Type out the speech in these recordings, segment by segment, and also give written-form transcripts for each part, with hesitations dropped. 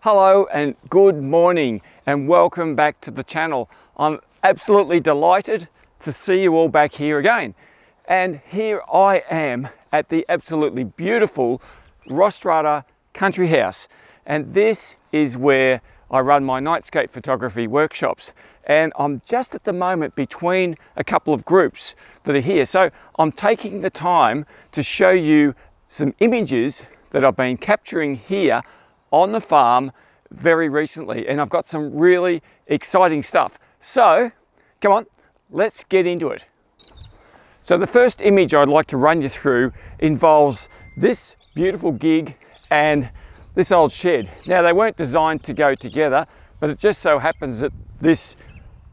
Hello and good morning and welcome back to the channel. I'm absolutely delighted to see you all back here again. And here I am at the absolutely beautiful Rostrata country house. And this is where I run my Nightscape photography workshops. And I'm just at the moment between a couple of groups that are here. So I'm taking the time to show you some images that I've been capturing here on the farm very recently, and I've got some really exciting stuff. So come on, let's get into it. So the first image I'd like to run you through involves this beautiful gig and this old shed. Now they weren't designed to go together, but it just so happens that this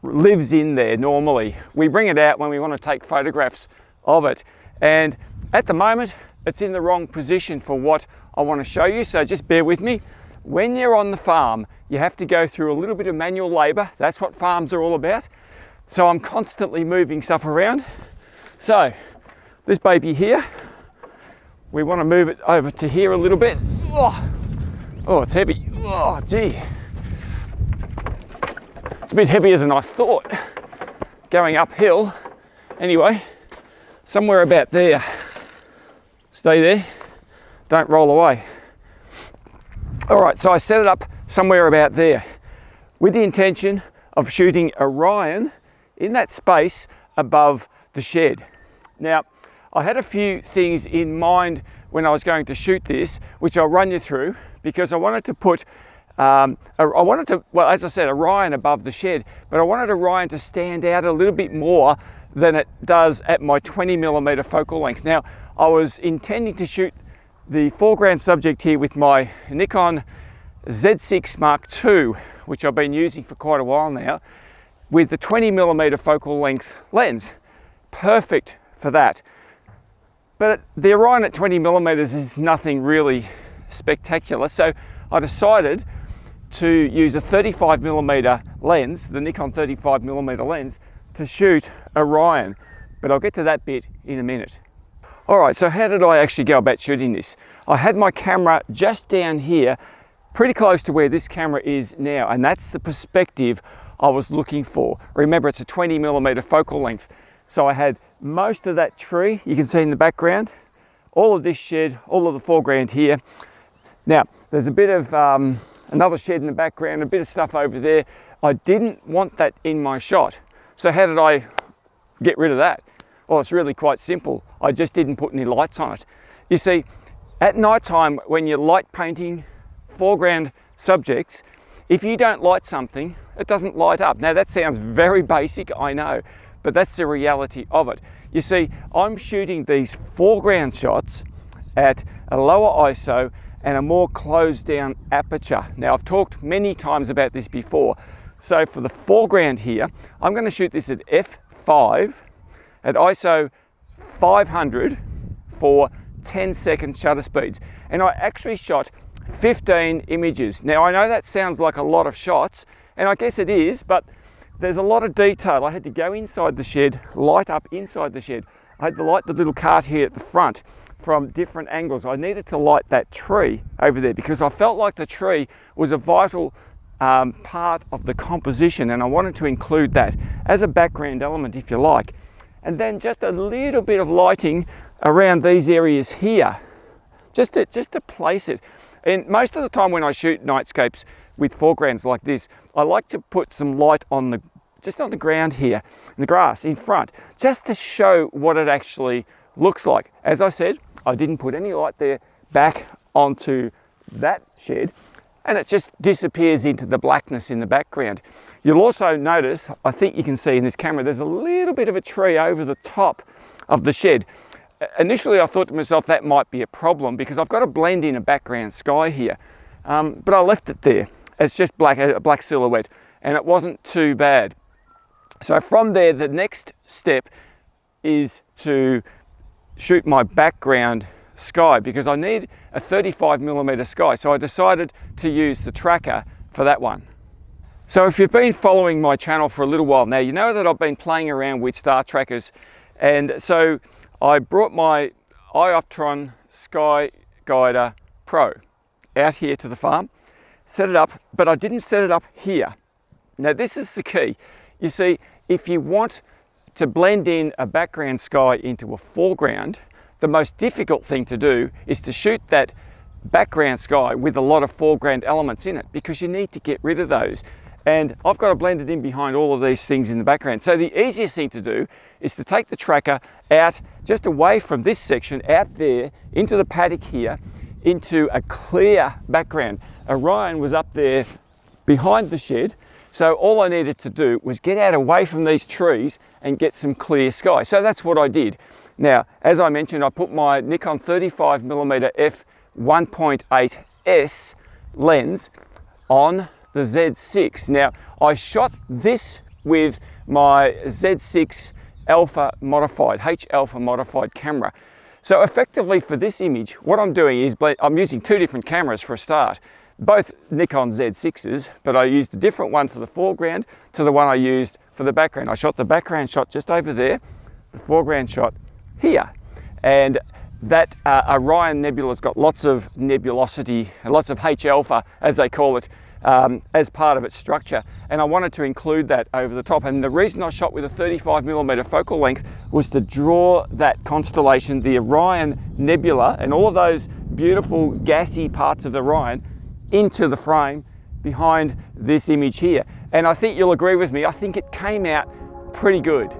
lives in there normally. We bring it out when we want to take photographs of it, and at the moment it's in the wrong position for what I want to show you, so just bear with me. When you're on the farm, you have to go through a little bit of manual labor. That's what farms are all about. So I'm constantly moving stuff around. So this baby here, we want to move it over to here a little bit. Oh, it's heavy. Oh, gee. It's a bit heavier than I thought, going uphill. Anyway, somewhere about there. Stay there, don't roll away. All right, so I set it up somewhere about there with the intention of shooting Orion in that space above the shed. Now, I had a few things in mind when I was going to shoot this, which I'll run you through, because I wanted to put, well, as I said, Orion above the shed, but I wanted Orion to stand out a little bit more than it does at my 20mm focal length. Now, I was intending to shoot the foreground subject here with my Nikon Z6 Mark II, which I've been using for quite a while now, with the 20mm focal length lens. Perfect for that. But the Orion at 20mm is nothing really spectacular, so I decided to use a 35mm lens, the Nikon 35mm lens, to shoot Orion. But I'll get to that bit in a minute. All right, so how did I actually go about shooting this? I had my camera just down here, pretty close to where this camera is now, and that's the perspective I was looking for. Remember, it's a 20mm focal length. So I had most of that tree, you can see in the background, all of this shed, all of the foreground here. Now, there's a bit of another shed in the background, a bit of stuff over there. I didn't want that in my shot. So how did I get rid of that? Well, it's really quite simple. I just didn't put any lights on it. You see, at night time, when you're light painting foreground subjects, if you don't light something, it doesn't light up. Now that sounds very basic, I know, but that's the reality of it. You see, I'm shooting these foreground shots at a lower ISO and a more closed down aperture. Now I've talked many times about this before. So for the foreground here, I'm going to shoot this at f5 at ISO 500 for 10-second shutter speeds. And I actually shot 15 images. Now I know that sounds like a lot of shots, and I guess it is, but there's a lot of detail. I had to go inside the shed, light up inside the shed. I had to light the little cart here at the front from different angles. I needed to light that tree over there because I felt like the tree was a vital part of the composition, and I wanted to include that as a background element, if you like. And then just a little bit of lighting around these areas here, just to place it. And most of the time when I shoot nightscapes with foregrounds like this, I like to put some light on just on the ground here, in the grass in front, just to show what it actually looks like. As I said, I didn't put any light there back onto that shed, and it just disappears into the blackness in the background. You'll also notice, I think you can see in this camera, there's a little bit of a tree over the top of the shed. Initially, I thought to myself that might be a problem because I've got to blend in a background sky here, but I left it there. It's just a black silhouette, and it wasn't too bad. So from there, the next step is to shoot my background sky because I need a 35mm sky. So I decided to use the tracker for that one. So if you've been following my channel for a little while now, you know that I've been playing around with star trackers, and so I brought my Ioptron Sky Guider Pro out here to the farm, set it up, but I didn't set it up here. Now this is the key. You see, if you want to blend in a background sky into a foreground, the most difficult thing to do is to shoot that background sky with a lot of foreground elements in it, because you need to get rid of those. And I've got to blend it in behind all of these things in the background. So the easiest thing to do is to take the tracker out just away from this section, out there into the paddock here, into a clear background. Orion was up there behind the shed, so all I needed to do was get out away from these trees and get some clear sky. So that's what I did. Now, as I mentioned, I put my Nikon 35mm f1.8S lens on the Z6. Now, I shot this with my Z6 Alpha modified, H Alpha modified camera. So effectively for this image, what I'm doing is I'm using two different cameras for a start. Both Nikon Z6s, but I used a different one for the foreground to the one I used for the background. I shot the background shot just over there, the foreground shot here. And that Orion nebula's got lots of nebulosity, lots of H alpha, as they call it, as part of its structure. And I wanted to include that over the top. And the reason I shot with a 35mm focal length was to draw that constellation, the Orion nebula, and all of those beautiful gassy parts of the Orion into the frame behind this image here. And I think you'll agree with me, I think it came out pretty good.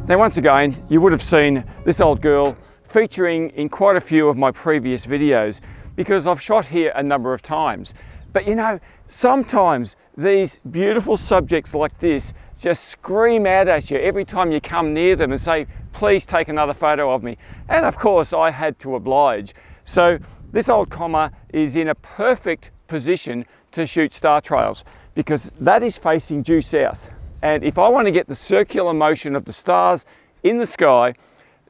Now once again, you would have seen this old girl featuring in quite a few of my previous videos because I've shot here a number of times. But you know, sometimes these beautiful subjects like this just scream out at you every time you come near them and say, please take another photo of me. And of course I had to oblige. So this old comma is in a perfect position to shoot star trails because that is facing due south. And if I want to get the circular motion of the stars in the sky,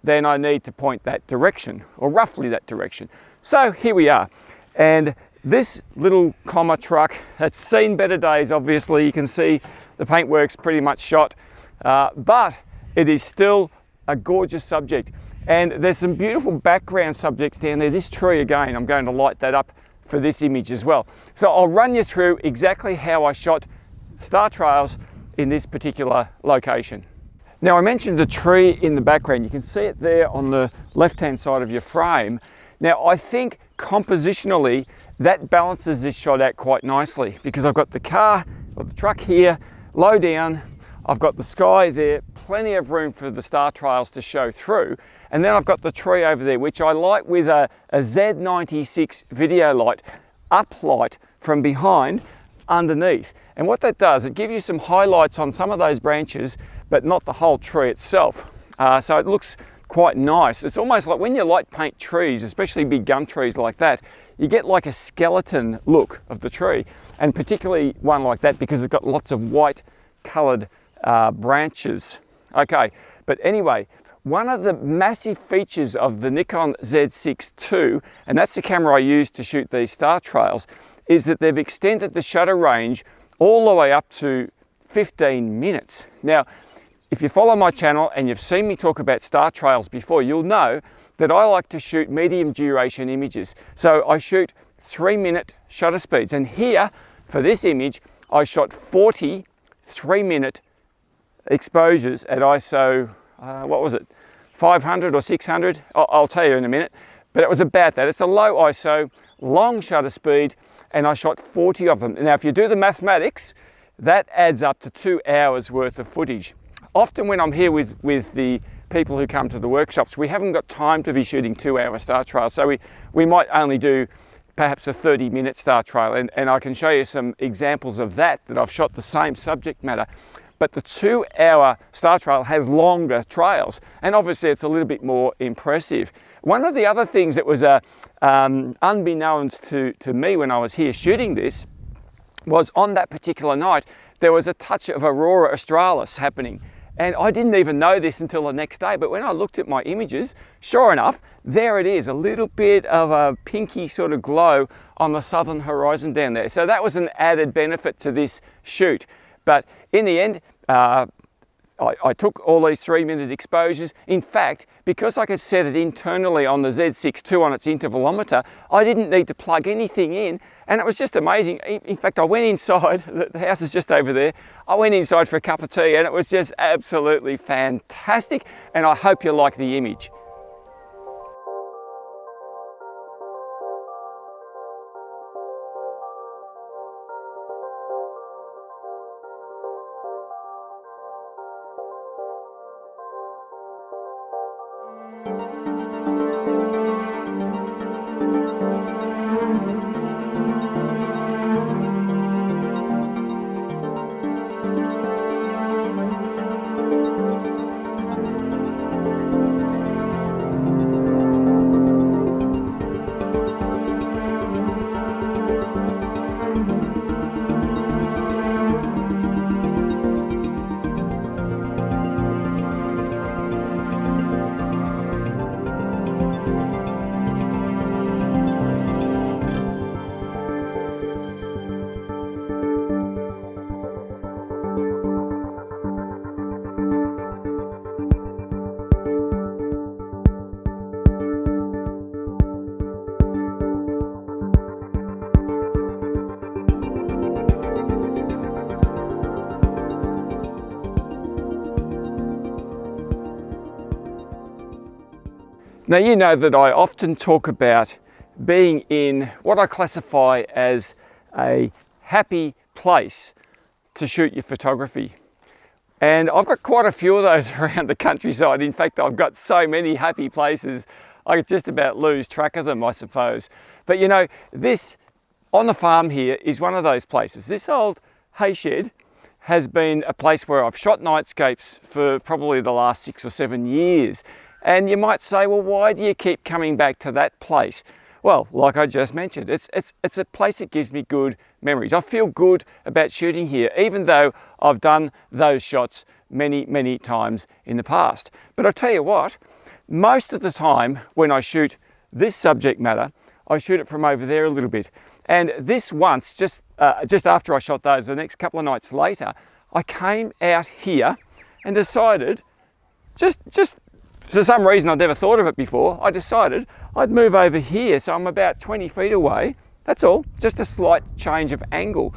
then I need to point that direction, or roughly that direction. So here we are. And this little comma truck, it's seen better days, obviously. You can see the paintwork's pretty much shot, but it is still a gorgeous subject. And there's some beautiful background subjects down there. This tree again, I'm going to light that up for this image as well. So I'll run you through exactly how I shot star trails in this particular location. Now I mentioned the tree in the background. You can see it there on the left-hand side of your frame. Now I think compositionally that balances this shot out quite nicely because I've got the car, got the truck here, low down, I've got the sky there, plenty of room for the star trails to show through, and then I've got the tree over there, which I light with a Z96 video light, uplight from behind underneath. And what that does, it gives you some highlights on some of those branches, but not the whole tree itself. So it looks quite nice. It's almost like when you light paint trees, especially big gum trees like that, you get like a skeleton look of the tree, and particularly one like that because it's got lots of white coloured branches. Okay, but anyway, one of the massive features of the Nikon Z6 II, and that's the camera I use to shoot these star trails, is that they've extended the shutter range all the way up to 15 minutes. Now, if you follow my channel and you've seen me talk about star trails before, you'll know that I like to shoot medium duration images. So I shoot 3-minute shutter speeds. And here, for this image, I shot 40 3-minute exposures at ISO, what was it, 500 or 600? I'll tell you in a minute, but it was about that. It's a low ISO, long shutter speed, and I shot 40 of them. Now, if you do the mathematics, that adds up to 2 hours worth of footage. Often when I'm here with the people who come to the workshops, we haven't got time to be shooting 2-hour star trails, so we might only do perhaps a 30-minute star trail, and I can show you some examples of that I've shot the same subject matter. But the 2-hour star trail has longer trails, and obviously it's a little bit more impressive. One of the other things that was unbeknownst to me when I was here shooting this was on that particular night, there was a touch of Aurora Australis happening. And I didn't even know this until the next day, but when I looked at my images, sure enough, there it is, a little bit of a pinky sort of glow on the southern horizon down there. So that was an added benefit to this shoot. But in the end, I took all these 3-minute exposures. In fact, because I could set it internally on the Z6 II on its intervalometer, I didn't need to plug anything in, and it was just amazing. In fact, I went inside, the house is just over there, I went inside for a cup of tea, and it was just absolutely fantastic, and I hope you like the image. Now, you know that I often talk about being in what I classify as a happy place to shoot your photography. And I've got quite a few of those around the countryside. In fact, I've got so many happy places, I could just about lose track of them, I suppose. But you know, this on the farm here is one of those places. This old hay shed has been a place where I've shot nightscapes for probably the last 6 or 7 years. And you might say, well, why do you keep coming back to that place? Well, like I just mentioned, it's a place that gives me good memories. I feel good about shooting here, even though I've done those shots many, many times in the past. But I'll tell you what, most of the time when I shoot this subject matter, I shoot it from over there a little bit. And this once, just after I shot those, the next couple of nights later, I came out here and decided, just for some reason I'd never thought of it before, I decided I'd move over here, so I'm about 20 feet away. That's all, just a slight change of angle.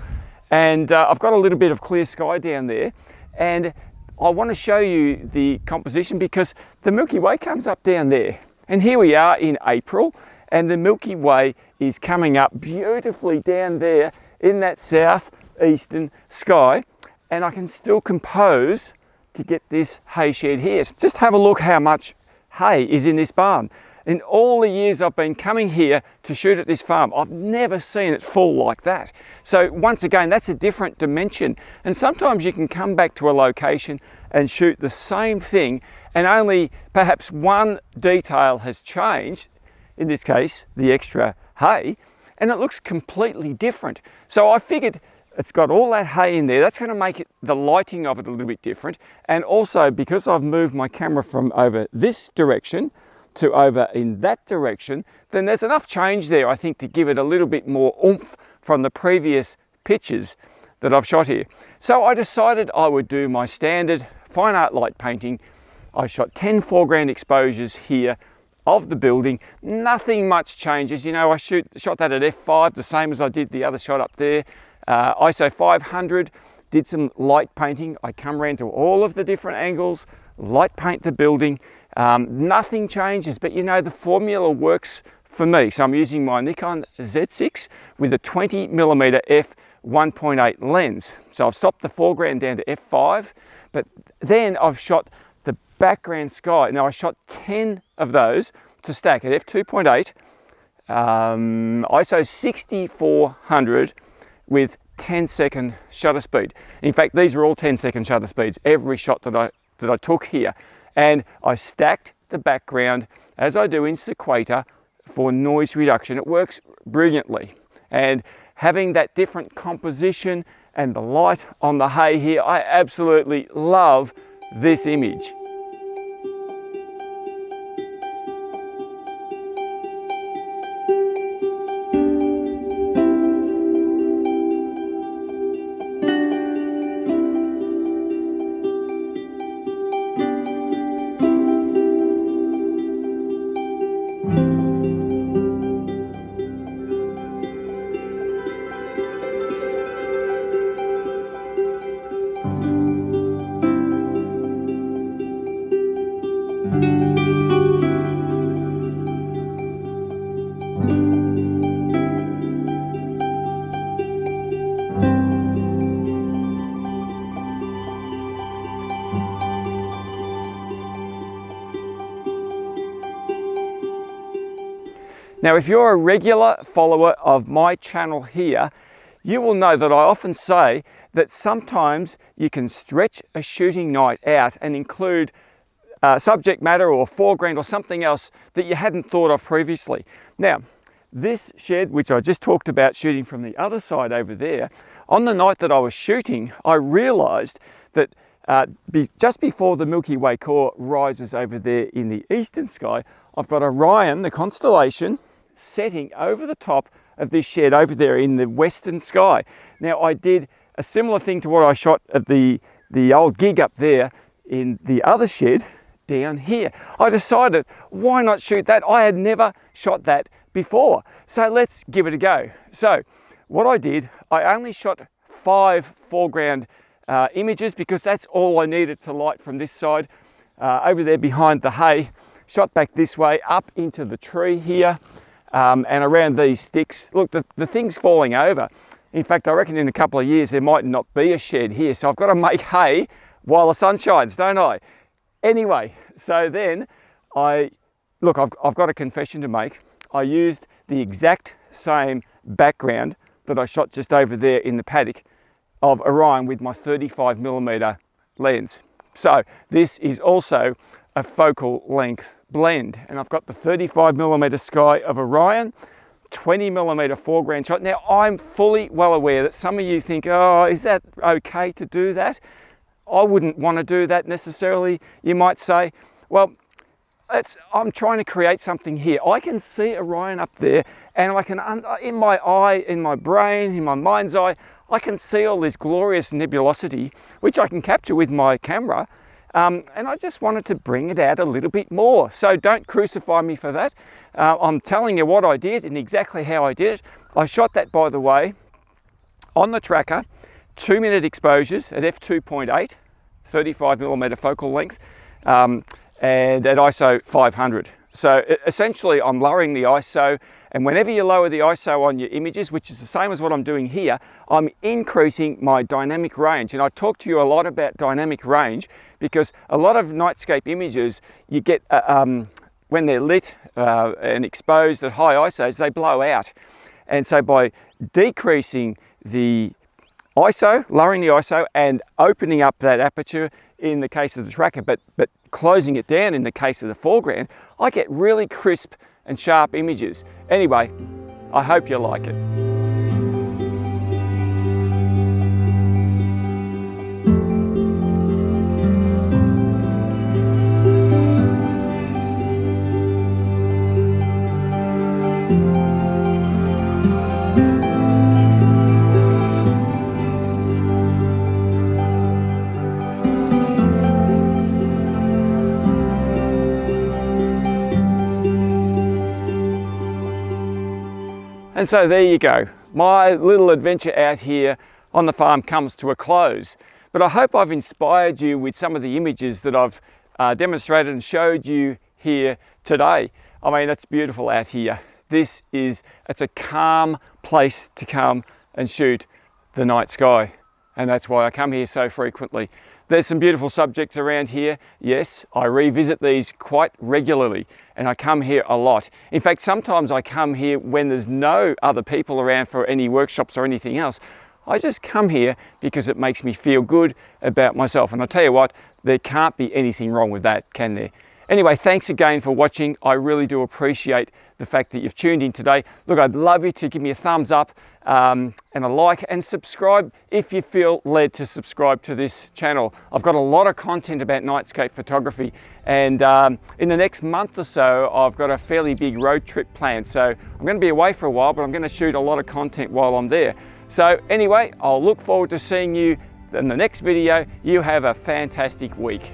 And I've got a little bit of clear sky down there, and I want to show you the composition because the Milky Way comes up down there. And here we are in April, and the Milky Way is coming up beautifully down there in that southeastern sky, and I can still compose to get this hay shed here. So just have a look how much hay is in this barn. In all the years I've been coming here to shoot at this farm, I've never seen it full like that. So once again, that's a different dimension. And sometimes you can come back to a location and shoot the same thing and only perhaps one detail has changed, in this case, the extra hay, and it looks completely different. So I figured it's got all that hay in there, that's going to make the lighting of it a little bit different. And also because I've moved my camera from over this direction to over in that direction, then there's enough change there, I think, to give it a little bit more oomph from the previous pictures that I've shot here. So I decided I would do my standard fine art light painting. I shot 10 foreground exposures here of the building. Nothing much changes. You know, I shot that at f5, the same as I did the other shot up there. ISO 500, did some light painting. I come around to all of the different angles, light paint the building. Nothing changes, but you know, the formula works for me. So I'm using my Nikon Z6 with a 20mm f1.8 lens. So I've stopped the foreground down to f5, but then I've shot the background sky. Now I shot 10 of those to stack at f2.8, ISO 6400 with 10-second shutter speed. In fact, these are all 10-second shutter speeds, every shot that I took here. And I stacked the background as I do in Sequator for noise reduction. It works brilliantly. And having that different composition and the light on the hay here, I absolutely love this image. Now, if you're a regular follower of my channel here, you will know that I often say that sometimes you can stretch a shooting night out and include subject matter or foreground or something else that you hadn't thought of previously. Now, this shed, which I just talked about shooting from the other side over there, on the night that I was shooting, I realized that just before the Milky Way core rises over there in the eastern sky, I've got Orion, the constellation, setting over the top of this shed over there in the western sky. Now, I did a similar thing to what I shot at the old gig up there in the other shed down here. I decided, why not shoot that? I had never shot that before, so let's give it a go. So what I did, I only shot 5 foreground images because that's all I needed to light from this side. Over there behind the hay, shot back this way up into the tree here, and around these sticks. Look, the thing's falling over. In fact, I reckon in a couple of years there might not be a shed here, so I've got to make hay while the sun shines, don't I? Anyway, so then I've got a confession to make. I used the exact same background that I shot just over there in the paddock of Orion with my 35mm lens. So this is also a focal length blend, and I've got the 35mm sky of Orion, 20mm foreground shot. Now, I'm fully well aware that some of you think, oh, is that okay to do that? I wouldn't want to do that necessarily. You might say, well, I'm trying to create something here. I can see Orion up there, and I can, in my eye, in my brain, in my mind's eye, I can see all this glorious nebulosity, which I can capture with my camera. And I just wanted to bring it out a little bit more. So don't crucify me for that. I'm telling you what I did and exactly how I did it. I shot that, by the way, on the tracker, 2-minute exposures at f2.8, 35mm focal length, and at ISO 500. So essentially I'm lowering the ISO, and whenever you lower the ISO on your images, which is the same as what I'm doing here, I'm increasing my dynamic range. And I talk to you a lot about dynamic range because a lot of Nightscape images you get, when they're lit and exposed at high ISOs, they blow out. And so by decreasing the ISO, lowering the ISO and opening up that aperture in the case of the tracker, but closing it down in the case of the foreground, I get really crisp and sharp images. Anyway, I hope you like it. And so there you go, my little adventure out here on the farm comes to a close. But I hope I've inspired you with some of the images that I've demonstrated and showed you here today. I mean, it's beautiful out here. It's a calm place to come and shoot the night sky. And that's why I come here so frequently. There's some beautiful subjects around here. Yes, I revisit these quite regularly and I come here a lot. In fact, sometimes I come here when there's no other people around for any workshops or anything else. I just come here because it makes me feel good about myself. And I'll tell you what, there can't be anything wrong with that, can there? Anyway, thanks again for watching. I really do appreciate the fact that you've tuned in today. Look, I'd love you to give me a thumbs up and a like, and subscribe if you feel led to subscribe to this channel. I've got a lot of content about nightscape photography, and in the next month or so, I've got a fairly big road trip planned. So I'm going to be away for a while, but I'm going to shoot a lot of content while I'm there. So anyway, I'll look forward to seeing you in the next video. You have a fantastic week.